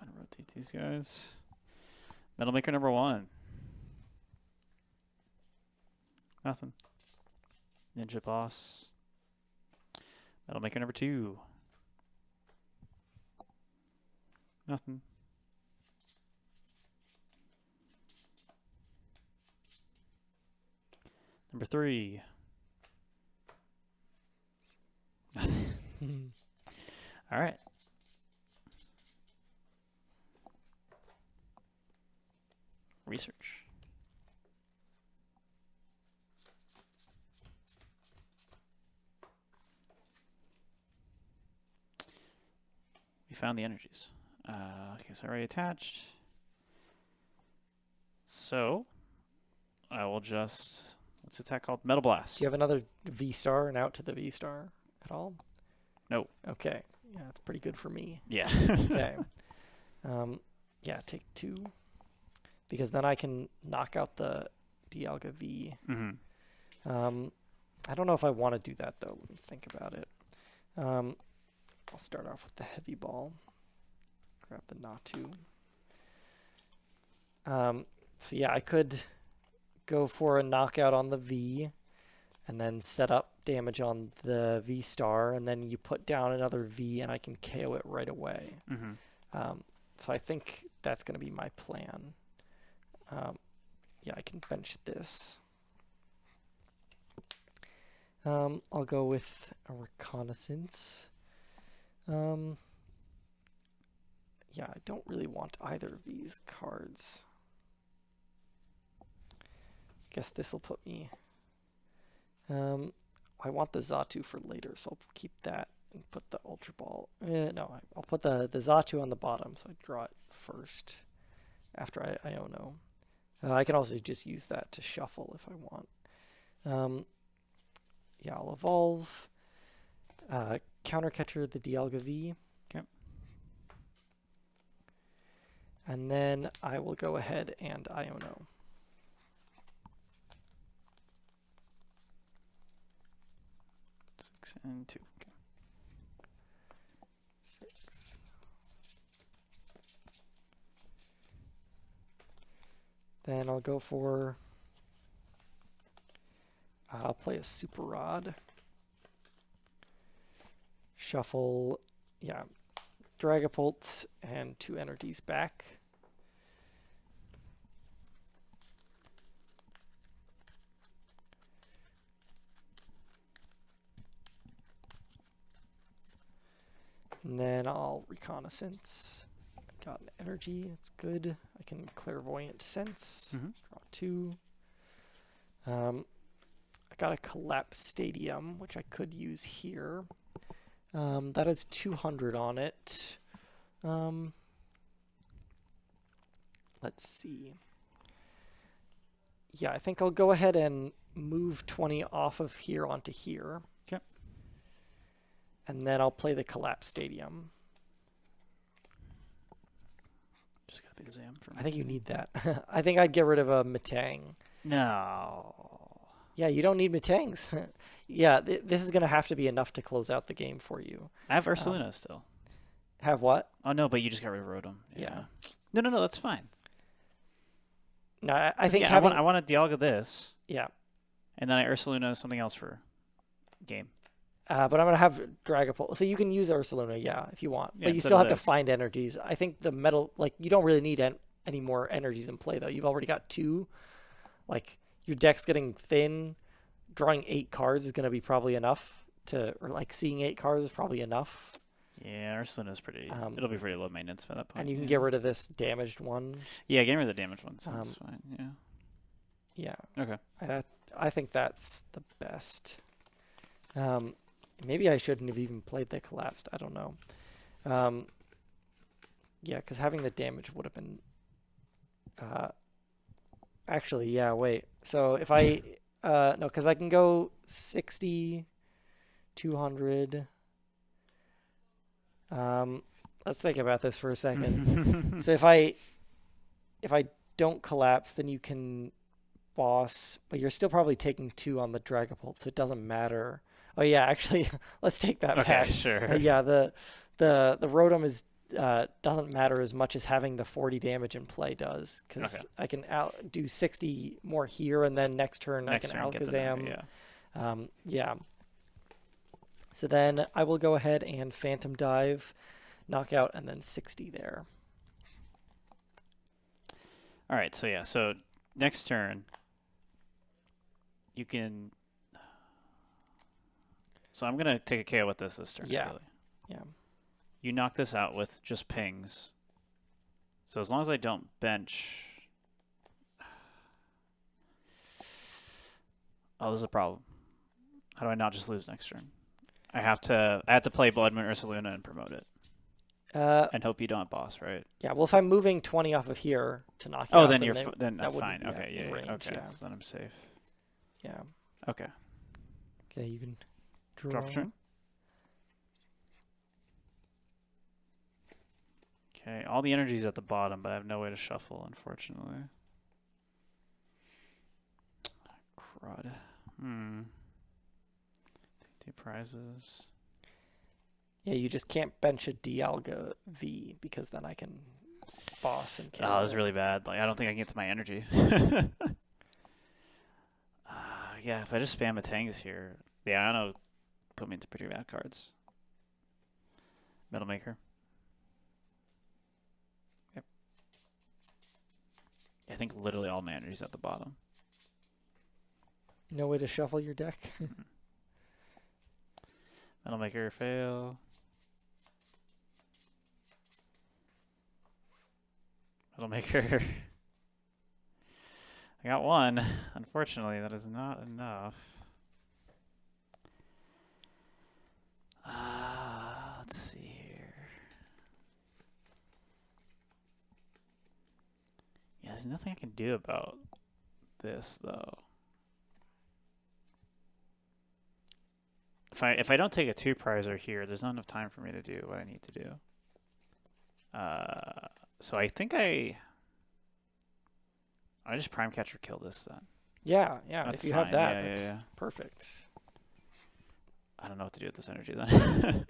Unrotate these guys. Metal maker number 1. Nothing. Ninja boss. Metal maker number 2. Nothing. Number 3. Nothing. All right. Research. We found the energies. Okay, so already attached. So I will just, what's the attack called? Metal Blast. Do you have another VSTAR and out to the VSTAR at all? No. Okay. Yeah, that's pretty good for me. Yeah. Okay. Yeah, take 2. Because then I can knock out the Dialga V. I don't know if I want to do that, though. Let me think about it. I'll start off with the heavy ball. Grab the Xatu. So yeah, I could go for a knockout on the V and then set up damage on the VSTAR, and then you put down another V and I can KO it right away. So I think that's going to be my plan. Yeah, I can bench this. I'll go with a Reconnaissance. Yeah, I don't really want either of these cards. I guess this will put me... I want the Xatu for later, so I'll keep that and put the Ultra Ball... no, I'll put the Xatu on the bottom, so I draw it first after I Iono. I can also just use that to shuffle if I want. Yeah, I'll evolve. Counter Catcher the Dialga V. Okay. And then I will go ahead and Iono. And 2. Okay. 6. Then I'll go for... I'll play a Super Rod. Shuffle, yeah, Dragapult and 2 energies back. And then I'll Reconnaissance. I got an energy, it's good. I can Clairvoyant Sense, draw 2. I got a Collapse Stadium, which I could use here. That has 200 on it. Let's see. Yeah, I think I'll go ahead and move 20 off of here onto here. Okay. And then I'll play the Collapse Stadium. Just got a big Zam for me. I think you need that. I think I'd get rid of a Metang. No. Yeah, you don't need Metangs. Yeah, this is going to have to be enough to close out the game for you. I have Ursaluna still. Have what? Oh, no, but you just got rid of Rotom. Yeah. No, that's fine. No, I think yeah, having... I want to Dialga this. Yeah. And then I Ursaluna something else for game. But I'm going to have Dragapult. So you can use Ursaluna, yeah, if you want. Yeah, but you still have to find energies. I think the metal... Like, you don't really need any more energies in play, though. You've already got 2. Like, your deck's getting thin. Drawing 8 cards is going to be probably enough to... Or, like, seeing 8 cards is probably enough. Yeah, Ursaluna's pretty... it'll be pretty low maintenance by that point. And you can get rid of this damaged one. Yeah, getting rid of the damaged one sounds fine, yeah. Yeah. Okay. I think that's the best. Maybe I shouldn't have even played the Collapsed. I don't know. Yeah, because having the damage would have been... actually, yeah, wait. So if I... no, because I can go 60, 200... let's think about this for a second. So if I don't collapse, then you can boss, but you're still probably taking 2 on the Dragapult, so it doesn't matter. Oh yeah, actually, let's take that back. Okay, sure. Yeah, the Rotom is doesn't matter as much as having the 40 damage in play does, because I can do 60 more here, and then next turn I can Alakazam. Yeah. So then I will go ahead and Phantom Dive, Knockout, and then 60 there. All right, so yeah, so next turn, you can... So I'm going to take a KO with this turn. Yeah. Really. Yeah. You knock this out with just pings. So as long as I don't bench... Oh, this is a problem. How do I not just lose next turn? I have to play Blood Moon Ursaluna and promote it. And hope you don't boss, right? Yeah, well, if I'm moving 20 off of here to knock you out, then you're then fine. Okay, yeah, range, okay. yeah. So then I'm safe. Yeah. Okay. Okay, you can draw for turn. Okay, all the energy's at the bottom, but I have no way to shuffle, unfortunately. Crud. 2 prizes. Yeah, you just can't bench a Dialga V, because then I can boss and kill. Oh, that was really bad. Like, I don't think I can get to my energy. Yeah, if I just spam a Tangs here, the Iono put me into pretty bad cards. Metal Maker. Yep. I think literally all my energy's at the bottom. No way to shuffle your deck? Metal Maker fail. That'll make her. I got one. Unfortunately, that is not enough. Let's see here. Yeah, there's nothing I can do about this though. If I don't take a 2-prizer here, there's not enough time for me to do what I need to do. So I think I just prime catch or kill this then. Yeah. That's If you fine. have that, Yeah, that's yeah. perfect. I don't know what to do with this energy then.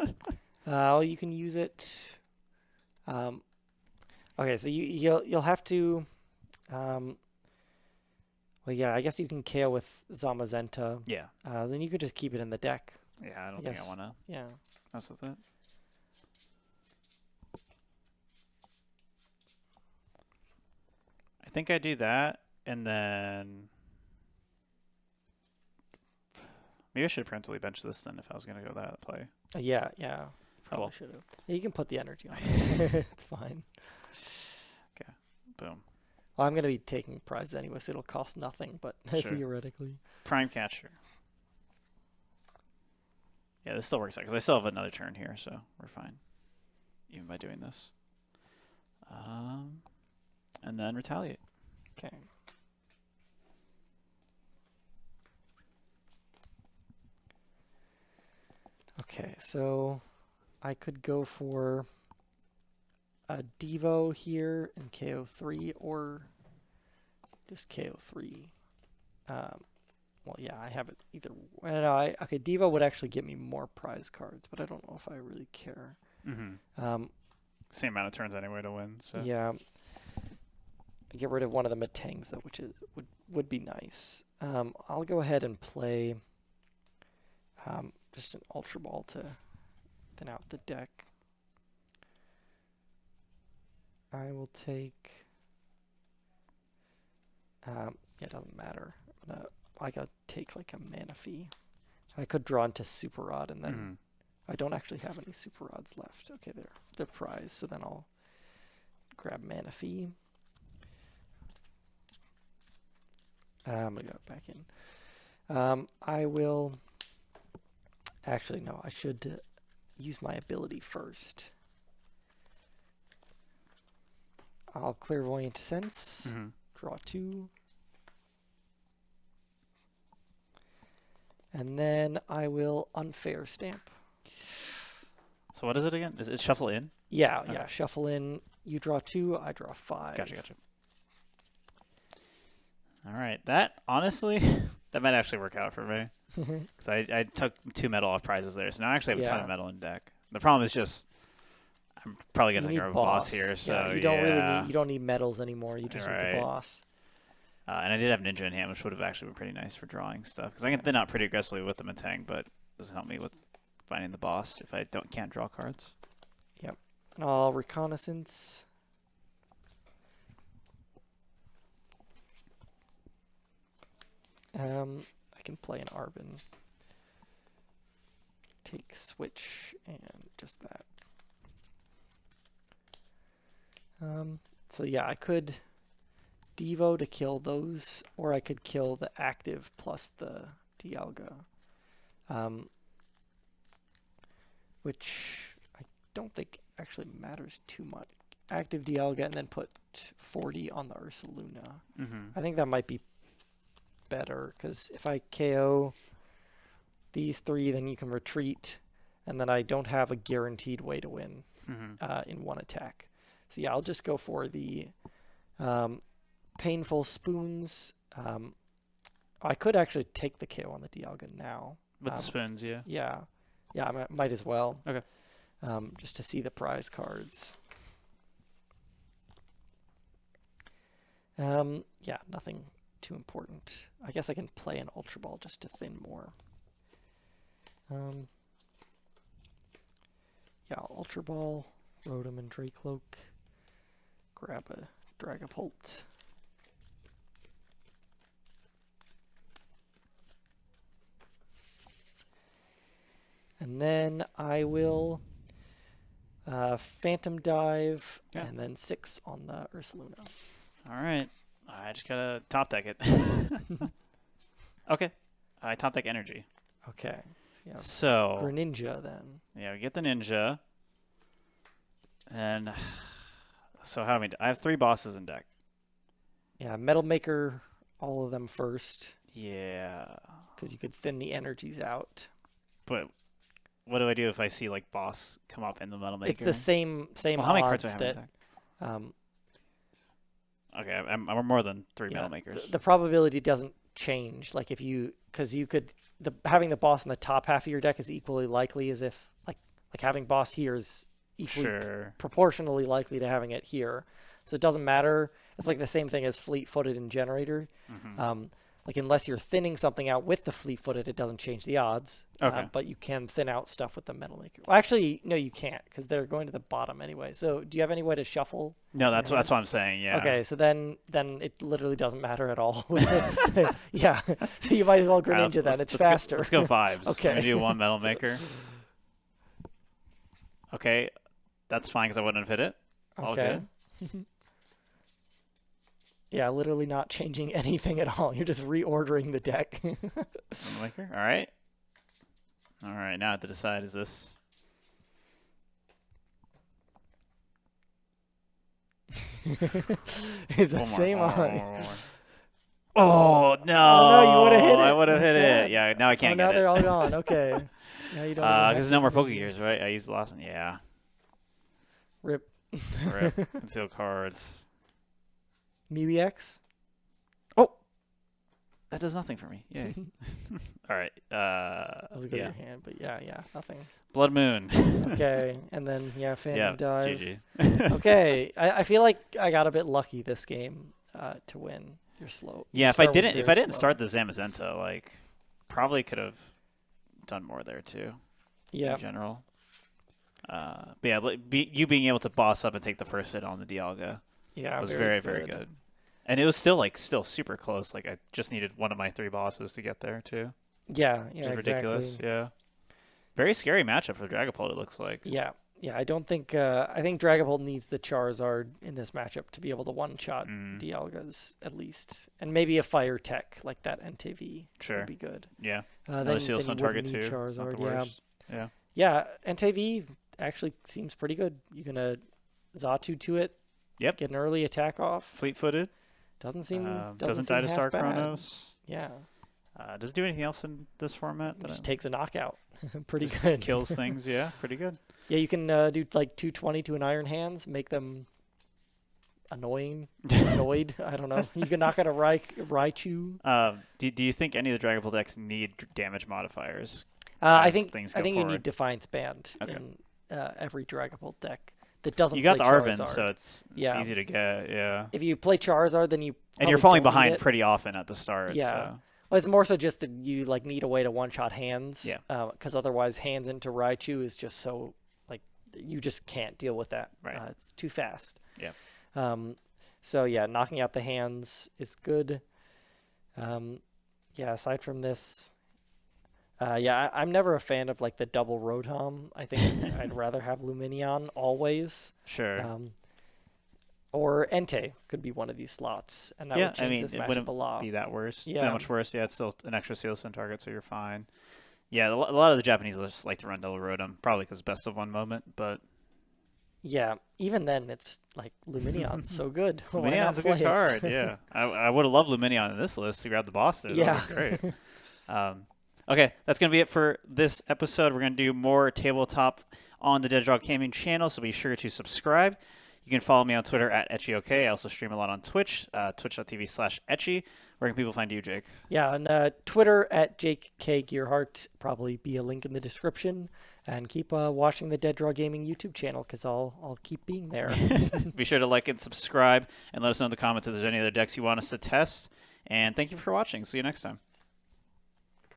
Well, you can use it. Okay, so you'll have to. Well, yeah, I guess you can KO with Zamazenta. Yeah. Then you could just keep it in the deck. Yeah, I don't think I want to Yeah. mess with it. I think I do that, and then maybe I should preemptively bench this then if I was going to go that play. Yeah. Probably well. should have. Yeah, you can put the energy on it. It's fine. Okay, boom. Well, I'm going to be taking prizes anyway, so it'll cost nothing, but Sure. theoretically. Prime catcher. Yeah, this still works out because I still have another turn here, so we're fine. Even by doing this. And then retaliate. Okay. Okay, so I could go for a Devo here and KO3 or just KO3. Well, yeah, I have it either. Okay, Devo would actually get me more prize cards, but I don't know if I really care. Mm-hmm. Same amount of turns anyway to win. So Yeah. I get rid of one of the Matangs, though, which would be nice. I'll go ahead and play just an Ultra Ball to thin out the deck. I will take. It doesn't matter. I gotta take like a Manaphy. I could draw into Super Rod, and then I don't actually have any Super Rods left. Okay, they're prize. So then I'll grab Manaphy. I'm gonna go back in. I will. Actually, no. I should use my ability first. I'll Clairvoyant Sense. Draw 2. And then I will Unfair Stamp. So what is it again? Is it shuffle in? Yeah, Okay. yeah. Shuffle in. You draw 2. I draw 5. Gotcha. All right. That, honestly, that might actually work out for me. Because I took 2 metal off prizes there. So now I actually have a ton of metal in deck. The problem is just I'm probably going to grab a boss here. So yeah, you don't really need, you don't need medals anymore. You just need the boss. And I did have Ninja in hand, which would have actually been pretty nice for drawing stuff. Because I can thin out pretty aggressively with the Matang, but it doesn't help me with finding the boss if I can't draw cards. Yep. I'll Reconnaissance. I can play an Arben. Take Switch and just that. So yeah, I could Devo to kill those, or I could kill the active plus the Dialga. Which I don't think actually matters too much. Active Dialga and then put 40 on the Ursaluna. I think that might be better, because if I KO these 3, then you can retreat, and then I don't have a guaranteed way to win in one attack. So yeah, I'll just go for the Painful Spoons. I could actually take the KO on the Dialga now. With the spoons, yeah. Yeah, I might as well. Okay. Just to see the prize cards. Yeah, nothing too important. I guess I can play an Ultra Ball just to thin more. Yeah, Ultra Ball, Rotom and Dracloak. Grab a Dragapult. And then I will Phantom Dive, Yeah. and then 6 on the Ursaluna. All right. I just gotta top deck it. Okay. I top deck energy. Okay. So, So Greninja then. yeah, we get the ninja. And so how do we? I have 3 bosses in deck. Yeah, Metal Maker, all of them first, Yeah. because you could thin the energies out. But what do I do if I see like boss come up in the Metal Maker? It's the same Well, how many cards odds do I have that. in deck? Okay, I'm more than 3 Metal Makers. The probability doesn't change. Like if you, because you could, having the boss in the top half of your deck is equally likely as if like having boss here is equally proportionally likely to having it here. So it doesn't matter. It's like the same thing as fleet-footed and generator. Like unless you're thinning something out with the fleet-footed, it doesn't change the odds. Okay. But you can thin out stuff with the Metal Maker. Well, actually, no, you can't because they're going to the bottom anyway. So do you have any way to shuffle? No, that's what I'm saying. Yeah. Okay, so then it literally doesn't matter at all. Yeah, so you might as well Greninja then. It's faster. Let's go 5s. Okay. Let me do 1 Metal Maker. Okay, that's fine because I wouldn't have hit it. All Okay. good. Yeah, literally not changing anything at all. You're just reordering the deck. Metal Maker. All right. All right. Now I have to decide: is this? It's the same on. Oh no! Oh, no, you would have hit it. I would have hit Sad. it. Yeah, now I can't now get they're it. all gone. Okay. Now you don't. Because there's no more Pokegears, right? I used the last one. Yeah. Rip. Rip. Conceal cards. MeWX. Oh, that does nothing for me. Yay. All right. That was a good yeah. your hand, but yeah, nothing. Blood Moon. Okay, and then Phantom Dive. GG. Okay, I feel like I got a bit lucky this game to win. You're slow. Yeah, if I didn't start the Zamazenta, like probably could have done more there too. Yeah. In general. But yeah, you being able to boss up and take the first hit on the Dialga was very, very good. And it was still super close. Like I just needed one of my 3 bosses to get there too. Yeah, Which is ridiculous. Yeah. Very scary matchup for Dragapult, it looks like. Yeah. I don't think I think Dragapult needs the Charizard in this matchup to be able to one-shot Dialgas at least, and maybe a fire tech like that NTV would be good. Yeah. Then Seal Stone target too. Charizard, yeah. Yeah, NTV actually seems pretty good. You're gonna Xatu to it. Yep. Get an early attack off. Fleet-footed. Doesn't seem doesn't die to Star Chronos. Yeah. Does it do anything else in this format? It just takes a knockout. Pretty good. Kills things, yeah. Pretty good. Yeah, you can do like 220 to an Iron Hands, make them annoyed. I don't know. You can knock out a Raichu. Do you think any of the Dragapult decks need damage modifiers? I think you need Defiance Band in every Dragapult deck that doesn't. You got the Charizard. Arven, so it's easy to get. Yeah. If you play Charizard, then you're falling behind pretty often at the start. Yeah. So. Well, it's more so just that you like need a way to one-shot hands. Yeah. Because otherwise, hands into Raichu is just so like you just can't deal with that. Right. It's too fast. Yeah. So yeah, knocking out the hands is good. Yeah. Aside from this, I'm never a fan of like the double Rotom. I think I'd rather have Lumineon always. Sure. Or Entei could be one of these slots, and that would change this matchup a lot. Be that worse. Yeah. That much worse. Yeah, it's still an extra Seal Stone target, so you're fine. Yeah, a lot of the Japanese just like to run double Rotom, probably because best of one moment, but. Yeah, even then, it's like Lumineon's so good. Lumineon's a good card, yeah. I would have loved Lumineon in this list to grab the boss there. Yeah. Great. Okay, that's going to be it for this episode. We're going to do more tabletop on the Dead Draw Gaming channel, so be sure to subscribe. You can follow me on Twitter at EtchyOK. I also stream a lot on Twitch, twitch.tv/Etchy. Where can people find you, Jake? Yeah, on Twitter at Jake K. Gearhart. Probably be a link in the description. And keep watching the Dead Draw Gaming YouTube channel because I'll keep being there. Be sure to like and subscribe and let us know in the comments if there's any other decks you want us to test. And thank you for watching. See you next time.